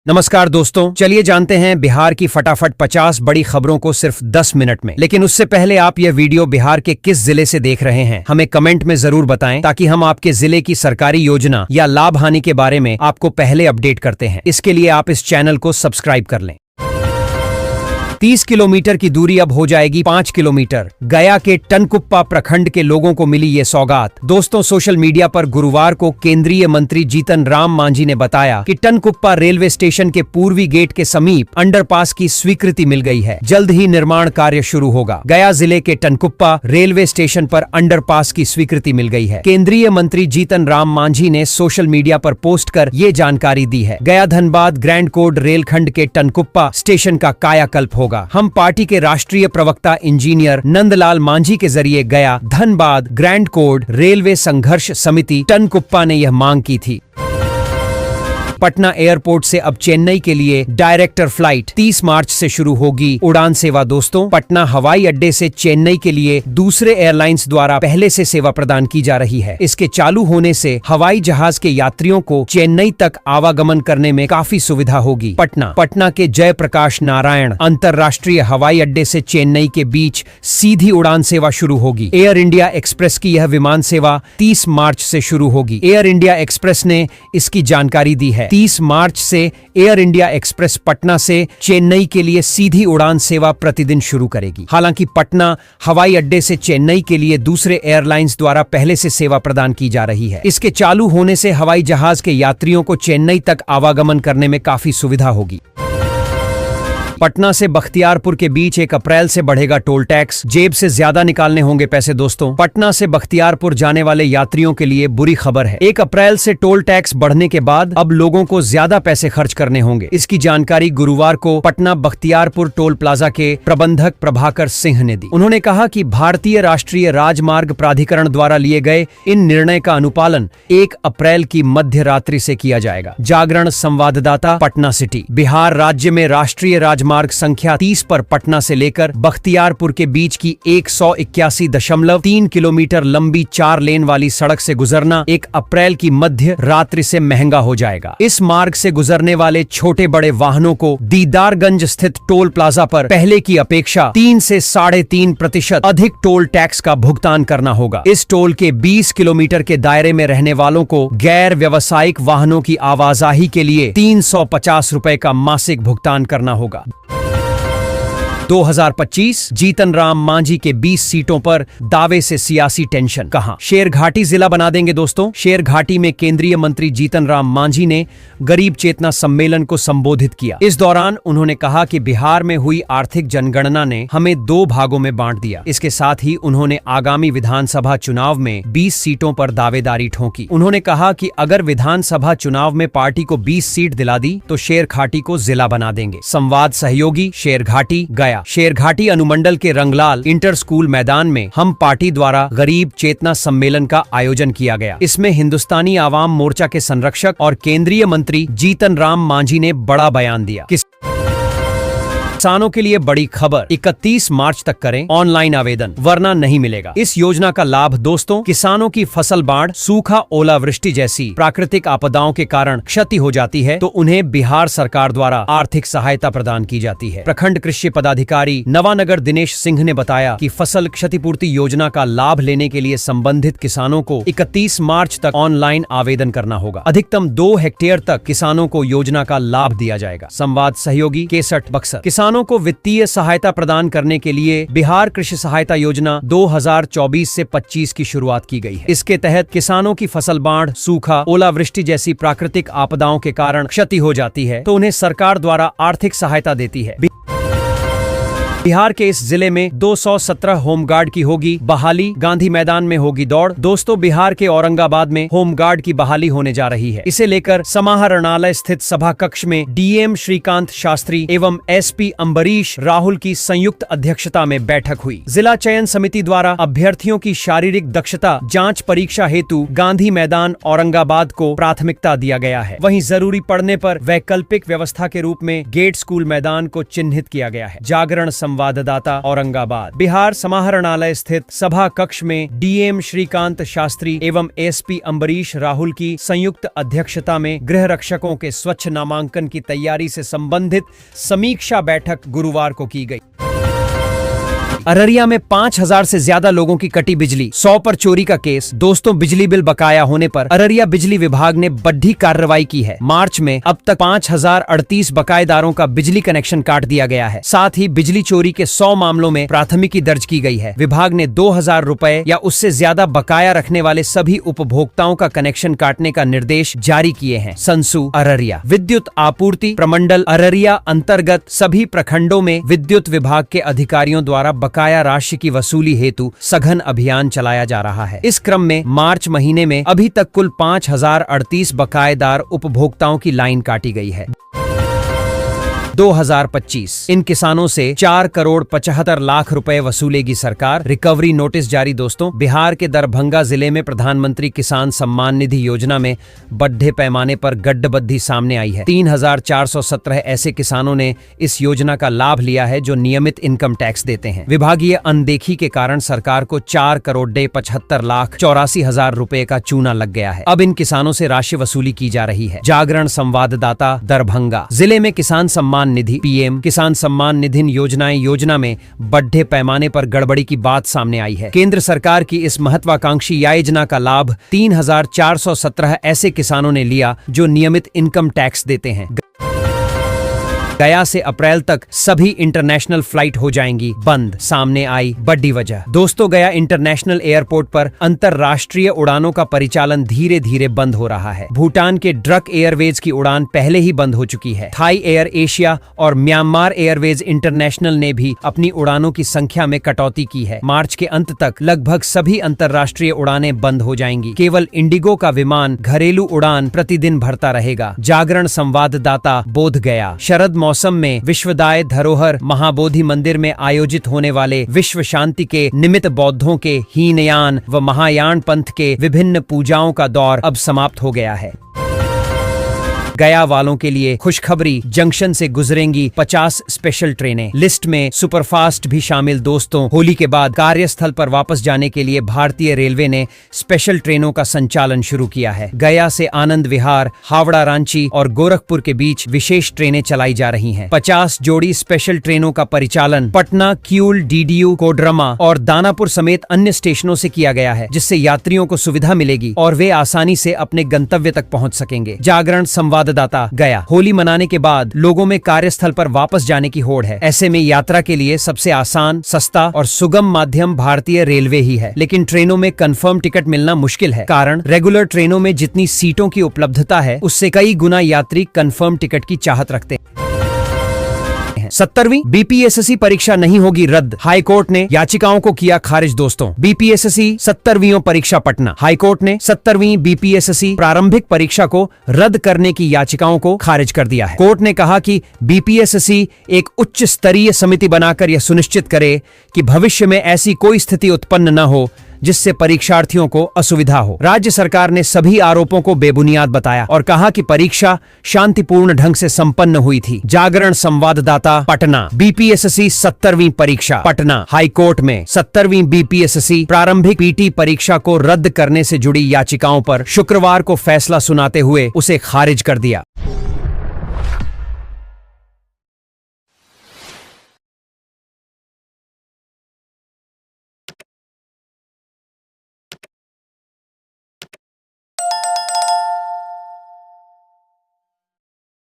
नमस्कार दोस्तों, चलिए जानते हैं बिहार की फटाफट 50 बड़ी खबरों को सिर्फ 10 मिनट में। लेकिन उससे पहले आप यह वीडियो बिहार के किस जिले से देख रहे हैं हमें कमेंट में जरूर बताएं, ताकि हम आपके जिले की सरकारी योजना या लाभ हानि के बारे में आपको पहले अपडेट करते हैं। इसके लिए आप इस चैनल को सब्सक्राइब कर लें। 30 किलोमीटर की दूरी अब हो जाएगी 5 किलोमीटर। गया के टनकुप्पा प्रखंड के लोगों को मिली ये सौगात। दोस्तों, सोशल मीडिया पर गुरुवार को केंद्रीय मंत्री जीतन राम मांझी ने बताया कि टनकुप्पा रेलवे स्टेशन के पूर्वी गेट के समीप अंडरपास की स्वीकृति मिल गई है। जल्द ही निर्माण कार्य शुरू होगा। गया जिले के टनकुप्पा रेलवे स्टेशन पर अंडरपास की स्वीकृति मिल गई है। केंद्रीय मंत्री जीतन राम मांझी ने सोशल मीडिया पर पोस्ट कर ये जानकारी दी है। गया धनबाद ग्रैंड कोड रेलखंड के टनकुप्पा स्टेशन का कायाकल्प होगा। हम पार्टी के राष्ट्रीय प्रवक्ता इंजीनियर नंदलाल मांझी के जरिए गया धनबाद ग्रैंड कोड रेलवे संघर्ष समिति टनकुप्पा ने यह मांग की थी। पटना एयरपोर्ट से अब चेन्नई के लिए डायरेक्टर फ्लाइट 30 मार्च से शुरू होगी उड़ान सेवा। दोस्तों, पटना हवाई अड्डे से चेन्नई के लिए दूसरे एयरलाइंस द्वारा पहले से सेवा प्रदान की जा रही है। इसके चालू होने से हवाई जहाज के यात्रियों को चेन्नई तक आवागमन करने में काफी सुविधा होगी। पटना के जयप्रकाश नारायण अंतर्राष्ट्रीय हवाई अड्डे से चेन्नई के बीच सीधी उड़ान सेवा शुरू होगी। एयर इंडिया एक्सप्रेस की यह विमान सेवा 30 मार्च से शुरू होगी। एयर इंडिया एक्सप्रेस ने इसकी जानकारी दी है। 30 मार्च से एयर इंडिया एक्सप्रेस पटना से चेन्नई के लिए सीधी उड़ान सेवा प्रतिदिन शुरू करेगी। हालांकि पटना हवाई अड्डे से चेन्नई के लिए दूसरे एयरलाइंस द्वारा पहले से सेवा प्रदान की जा रही है। इसके चालू होने से हवाई जहाज के यात्रियों को चेन्नई तक आवागमन करने में काफी सुविधा होगी। पटना से बख्तियारपुर के बीच 1 अप्रैल से बढ़ेगा टोल टैक्स। जेब से ज्यादा निकालने होंगे पैसे। दोस्तों, पटना से बख्तियारपुर जाने वाले यात्रियों के लिए बुरी खबर है। 1 अप्रैल से टोल टैक्स बढ़ने के बाद अब लोगों को ज्यादा पैसे खर्च करने होंगे। इसकी जानकारी गुरुवार को पटना बख्तियारपुर टोल प्लाजा के प्रबंधक प्रभाकर सिंह ने दी। उन्होंने कहा कि भारतीय राष्ट्रीय राजमार्ग प्राधिकरण द्वारा लिए गए इन निर्णय का अनुपालन 1 अप्रैल की मध्य रात्रि से किया जाएगा। जागरण संवाददाता, पटना सिटी। बिहार राज्य में राष्ट्रीय राजमार्ग संख्या 30 पर पटना से लेकर बख्तियारपुर के बीच की 181.3 किलोमीटर लंबी 4 लेन वाली सड़क से गुजरना 1 अप्रैल की मध्य रात्रि से महंगा हो जाएगा। इस मार्ग से गुजरने वाले छोटे बड़े वाहनों को दीदारगंज स्थित टोल प्लाजा पर पहले की अपेक्षा 3 से 3.5% अधिक टोल टैक्स का भुगतान करना होगा। इस टोल के 20 किलोमीटर के दायरे में रहने वालों को गैर व्यावसायिक वाहनों की आवाजाही के लिए 350 रुपए का मासिक भुगतान करना होगा। 2025 जीतन राम मांझी के 20 सीटों पर दावे से सियासी टेंशन। कहां? शेरघाटी जिला बना देंगे। दोस्तों, शेरघाटी में केंद्रीय मंत्री जीतन राम मांझी ने गरीब चेतना सम्मेलन को संबोधित किया। इस दौरान उन्होंने कहा कि बिहार में हुई आर्थिक जनगणना ने हमें 2 भागों में बांट दिया। इसके साथ ही उन्होंने आगामी विधानसभा चुनाव में 20 सीटों पर दावेदारी ठोंकी। उन्होंने कहा कि अगर विधानसभा चुनाव में पार्टी को 20 सीट दिला दी तो शेरघाटी को जिला बना देंगे। संवाद सहयोगी, शेरघाटी, गया। शेरघाटी अनुमंडल के रंगलाल इंटर स्कूल मैदान में हम पार्टी द्वारा गरीब चेतना सम्मेलन का आयोजन किया गया। इसमें हिंदुस्तानी आवाम मोर्चा के संरक्षक और केंद्रीय मंत्री जीतन राम मांझी ने बड़ा बयान दिया। किसानों के लिए बड़ी खबर, 31 मार्च तक करें ऑनलाइन आवेदन, वरना नहीं मिलेगा। इस योजना का लाभ दोस्तों, किसानों की फसल बाढ़, सूखा, ओलावृष्टि जैसी प्राकृतिक आपदाओं के कारण क्षति हो जाती है तो उन्हें बिहार सरकार द्वारा आर्थिक सहायता प्रदान की जाती है। प्रखंड कृषि पदाधिकारी नवानगर दिनेश सिंह ने बताया कि फसल क्षतिपूर्ति योजना का लाभ लेने के लिए संबंधित किसानों को 31 मार्च तक ऑनलाइन आवेदन करना होगा। अधिकतम 2 हेक्टेयर तक किसानों को योजना का लाभ दिया जाएगा। संवाद सहयोगी, केसट, बक्सर। किसानों को वित्तीय सहायता प्रदान करने के लिए बिहार कृषि सहायता योजना 2024 से 25 की शुरुआत की गई है। इसके तहत किसानों की फसल बाढ़, सूखा, ओलावृष्टि जैसी प्राकृतिक आपदाओं के कारण क्षति हो जाती है तो उन्हें सरकार द्वारा आर्थिक सहायता देती है। बिहार के इस जिले में 217 होमगार्ड की होगी बहाली। गांधी मैदान में होगी दौड़। दोस्तों, बिहार के औरंगाबाद में होमगार्ड की बहाली होने जा रही है। इसे लेकर समाहरणालय स्थित सभा कक्ष में डीएम श्रीकांत शास्त्री एवं एसपी अम्बरीश राहुल की संयुक्त अध्यक्षता में बैठक हुई। जिला चयन समिति द्वारा अभ्यर्थियों की शारीरिक दक्षता जांच परीक्षा हेतु गांधी मैदान औरंगाबाद को प्राथमिकता दिया गया है। वहीं जरूरी पड़ने पर वैकल्पिक व्यवस्था के रूप में गेट स्कूल मैदान को चिन्हित किया गया है। जागरण संवाददाता औरंगाबाद। बिहार समाहरणालय स्थित सभा कक्ष में डीएम श्रीकांत शास्त्री एवं एसपी अम्बरीश राहुल की संयुक्त अध्यक्षता में गृह रक्षकों के स्वच्छ नामांकन की तैयारी से संबंधित समीक्षा बैठक गुरुवार को की गई। अररिया में 5000 से ज्यादा लोगों की कटी बिजली, 100 पर चोरी का केस। दोस्तों, बिजली बिल बकाया होने पर अररिया बिजली विभाग ने बड़ी कार्रवाई की है। मार्च में अब तक 5038 बकायेदारों का बिजली कनेक्शन काट दिया गया है। साथ ही बिजली चोरी के 100 मामलों में प्राथमिकी दर्ज की गई है। विभाग ने 2000 रुपए या उससे ज्यादा बकाया रखने वाले सभी उपभोक्ताओं का कनेक्शन काटने का निर्देश जारी किए हैं। संसू अररिया विद्युत आपूर्ति प्रमंडल अररिया अंतर्गत सभी प्रखंडों में विद्युत विभाग के अधिकारियों द्वारा बकाया राशि की वसूली हेतु सघन अभियान चलाया जा रहा है। इस क्रम में मार्च महीने में अभी तक कुल 5038 बकायेदार उपभोक्ताओं की लाइन काटी गई है। 2025 इन किसानों से 4 करोड़ 75 लाख रुपए वसूलेगी सरकार। रिकवरी नोटिस जारी। दोस्तों, बिहार के दरभंगा जिले में प्रधानमंत्री किसान सम्मान निधि योजना में बड़े पैमाने पर गड्ढबद्धी सामने आई है। 3417 ऐसे किसानों ने इस योजना का लाभ लिया है जो नियमित इनकम टैक्स देते हैं। विभागीय अनदेखी के कारण सरकार को 4 करोड़ 75 लाख 84 हजार रुपए का चूना लग गया है। अब इन किसानों से राशि वसूली की जा रही है। जागरण संवाददाता दरभंगा जिले में किसान सम्मान निधि पीएम किसान सम्मान निधि योजना में बड़े पैमाने पर गड़बड़ी की बात सामने आई है। केंद्र सरकार की इस महत्वाकांक्षी योजना का लाभ 3417 ऐसे किसानों ने लिया जो नियमित इनकम टैक्स देते हैं। गया से अप्रैल तक सभी इंटरनेशनल फ्लाइट हो जाएंगी बंद, सामने आई बड़ी वजह। दोस्तों, गया इंटरनेशनल एयरपोर्ट पर अंतरराष्ट्रीय उड़ानों का परिचालन धीरे धीरे बंद हो रहा है। भूटान के ड्रक एयरवेज की उड़ान पहले ही बंद हो चुकी है। थाई एयर एशिया और म्यांमार एयरवेज इंटरनेशनल ने भी अपनी उड़ानों की संख्या में कटौती की है। मार्च के अंत तक लगभग सभी अंतरराष्ट्रीय उड़ानें बंद हो जाएंगी। केवल इंडिगो का विमान घरेलू उड़ान प्रतिदिन भरता रहेगा। जागरण संवाददाता बोध गया। शरद मौसम में विश्वदाय धरोहर महाबोधि मंदिर में आयोजित होने वाले विश्व शांति के निमित्त बौद्धों के हीनयान व महायान पंथ के विभिन्न पूजाओं का दौर अब समाप्त हो गया है। गया वालों के लिए खुशखबरी, जंक्शन से गुजरेंगी 50 स्पेशल ट्रेनें। लिस्ट में सुपरफास्ट भी शामिल। दोस्तों, होली के बाद कार्यस्थल पर वापस जाने के लिए भारतीय रेलवे ने स्पेशल ट्रेनों का संचालन शुरू किया है। गया से आनंद विहार, हावड़ा, रांची और गोरखपुर के बीच विशेष ट्रेनें चलाई जा रही हैं। 50 जोड़ी स्पेशल ट्रेनों का परिचालन पटना, किऊल, डीडीयू, कोडरमा और दानापुर समेत अन्य स्टेशनों से किया गया है, जिससे यात्रियों को सुविधा मिलेगी और वे आसानी से अपने गंतव्य तक पहुंच सकेंगे। जागरण संवाददाता गया। होली मनाने के बाद लोगों में कार्यस्थल पर वापस जाने की होड़ है। ऐसे में यात्रा के लिए सबसे आसान, सस्ता और सुगम माध्यम भारतीय रेलवे ही है। लेकिन ट्रेनों में कंफर्म टिकट मिलना मुश्किल है, कारण रेगुलर ट्रेनों में जितनी सीटों की उपलब्धता है उससे कई गुना यात्री कंफर्म टिकट की चाहत रखते हैं। 70वीं बीपीएससी परीक्षा नहीं होगी रद्द, हाईकोर्ट ने याचिकाओं को किया खारिज। दोस्तों, बीपीएससी 70वीं परीक्षा पटना। हाईकोर्ट ने 70वीं बीपीएससी प्रारंभिक परीक्षा को रद्द करने की याचिकाओं को खारिज कर दिया है। कोर्ट ने कहा कि बीपीएससी एक उच्च स्तरीय समिति बनाकर यह सुनिश्चित करे कि भविष्य में ऐसी कोई स्थिति उत्पन्न न हो जिससे परीक्षार्थियों को असुविधा हो। राज्य सरकार ने सभी आरोपों को बेबुनियाद बताया और कहा कि परीक्षा शांतिपूर्ण ढंग से संपन्न हुई थी। जागरण संवाददाता पटना। बीपीएससी 70वीं परीक्षा पटना। हाईकोर्ट में 70वीं बीपीएससी प्रारंभिक पीटी परीक्षा को रद्द करने से जुड़ी याचिकाओं पर शुक्रवार को फैसला सुनाते हुए उसे खारिज कर दिया।